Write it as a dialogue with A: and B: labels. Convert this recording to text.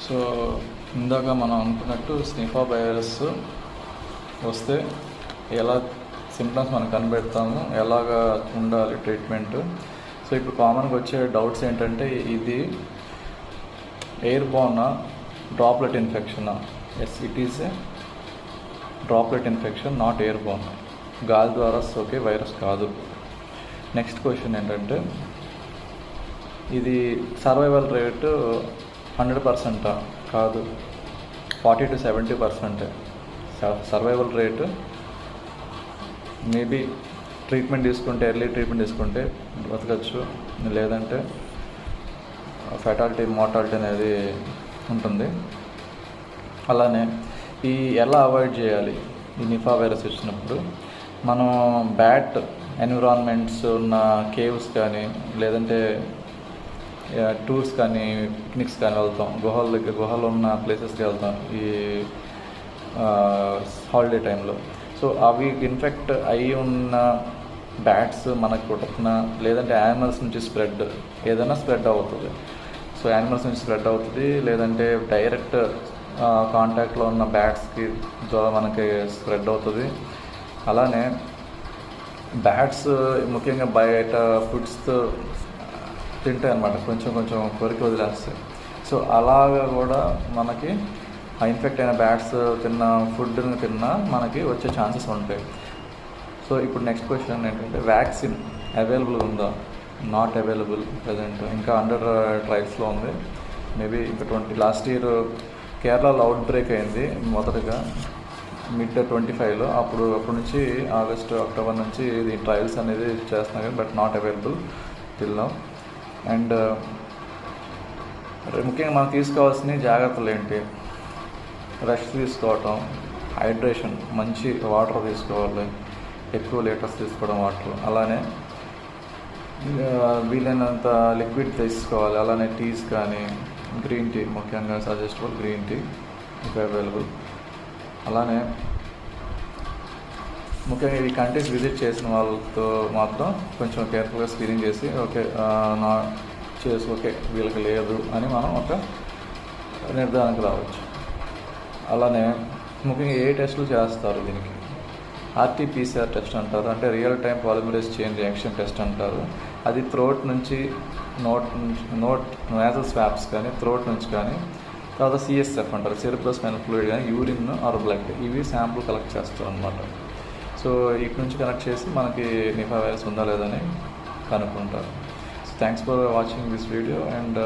A: So ఇందాక మనం అనుకున్నట్టు స్నిఫా వైరస్ వస్తే ఎలా సింప్టమ్స్ మనం కనిపెడతాము, ఎలాగా ఉండాలి ట్రీట్మెంట్. సో ఇప్పుడు కామన్గా వచ్చే డౌట్స్ ఏంటంటే ఇది ఎయిర్ బోర్నా, డ్రాప్లెట్ ఇన్ఫెక్షనా? Yes, it is a droplet infection, not airborne. గాలి ద్వారా సోకే వైరస్ కాదు. నెక్స్ట్ క్వశ్చన్ ఏంటంటే ఇది సర్వైవల్ రేటు 100% కాదు, 40 to 70% survival rate. Maybe treatment తీసుకుంటే, ఎర్లీ ట్రీట్మెంట్ తీసుకుంటే బతకచ్చు, లేదంటే ఫెటాలిటీ, మోర్టాలిటీ అనేది ఉంటుంది. అలానే ఈ ఎలా అవాయిడ్ చేయాలి ఈ నిఫా వైరస్ వచ్చినప్పుడు? మనం బ్యాడ్ ఎన్విరాన్మెంట్స్ ఉన్న కేవ్స్ కానీ, లేదంటే టూర్స్ కానీ, పిక్నిక్స్ కానీ వెళ్తాం, గుహలు ఉన్న ప్లేసెస్కి వెళ్తాం ఈ హాలిడే టైంలో. సో అవి ఇన్ఫెక్ట్ అయి ఉన్న బ్యాట్స్ మనకు కుట్టుతున్నా, లేదంటే యానిమల్స్ నుంచి ఏదైనా స్ప్రెడ్ అవుతుంది. సో యానిమల్స్ నుంచి స్ప్రెడ్ అవుతుంది, లేదంటే డైరెక్ట్ కాంటాక్ట్లో ఉన్న బ్యాట్స్కి ద్వారా మనకి స్ప్రెడ్ అవుతుంది. అలానే బ్యాట్స్ ముఖ్యంగా బయట ఫుడ్స్ తింటాయి అన్నమాట, కొంచెం కొరికి వదిలేస్తాయి. సో అలాగా కూడా మనకి ఆ ఇన్ఫెక్ట్ అయిన బ్యాట్స్ ఫుడ్ని తిన్నా మనకి వచ్చే ఛాన్సెస్ ఉంటాయి. సో ఇప్పుడు నెక్స్ట్ క్వశ్చన్ ఏంటంటే వ్యాక్సిన్ అవైలబుల్ ఉందా? నాట్ అవైలబుల్ ప్రజెంట్, ఇంకా అండర్ ట్రయల్స్లో ఉంది. మేబీ ఇంకా లాస్ట్ ఇయర్ కేరళలో అవుట్ బ్రేక్ అయింది మొదటగా mid-25లో. అప్పటి నుంచి ఆగస్టు, అక్టోబర్ నుంచి ఇది ట్రయల్స్ అనేది చేస్తున్నారు, but not available till now. And ముఖ్యంగా మనం తీసుకోవాల్సిన జాగ్రత్తలు ఏంటి? రెస్ట్ తీసుకోవటం, హైడ్రేషన్, మంచి వాటర్ తీసుకోవాలి, ఎక్కువ లీటర్స్ తీసుకోవడం వాటర్. అలానే వీలైనంత లిక్విడ్ తీసుకోవాలి. అలానే టీస్ కానీ, గ్రీన్ టీ ముఖ్యంగా suggestable, green tea if available. అలానే ముఖ్యంగా ఈ కంట్రీస్ విజిట్ చేసిన వాళ్ళతో మాత్రం కొంచెం కేర్ఫుల్గా స్క్రీనింగ్ చేసి ఓకే వీళ్ళకి లేదు అని మనం ఒక నిర్ధారణకు రావచ్చు. అలానే ముఖ్యంగా ఏ టెస్టులు చేస్తారు దీనికి? RT-PCR టెస్ట్ అంటారు, అంటే real time polymerase chain reaction test అంటారు. అది థ్రోట్ నుంచి నోట్ నేజల్ స్వాబ్స్ కానీ, థ్రోట్ నుంచి కానీ, తర్వాత CSF అంటారు, సెరిబ్రోస్పైనల్ ఫ్లూయిడ్ కానీ, యూరిన్ ఆర్ బ్లడ్, ఇవి శాంపుల్ కలెక్ట్ చేస్తారు అనమాట. సో ఇటు నుంచి కనెక్ట్ చేసి మనకి నిఫా వైరస్ ఉందా లేదని కనుక్కుంటారు. So thanks for watching this video. And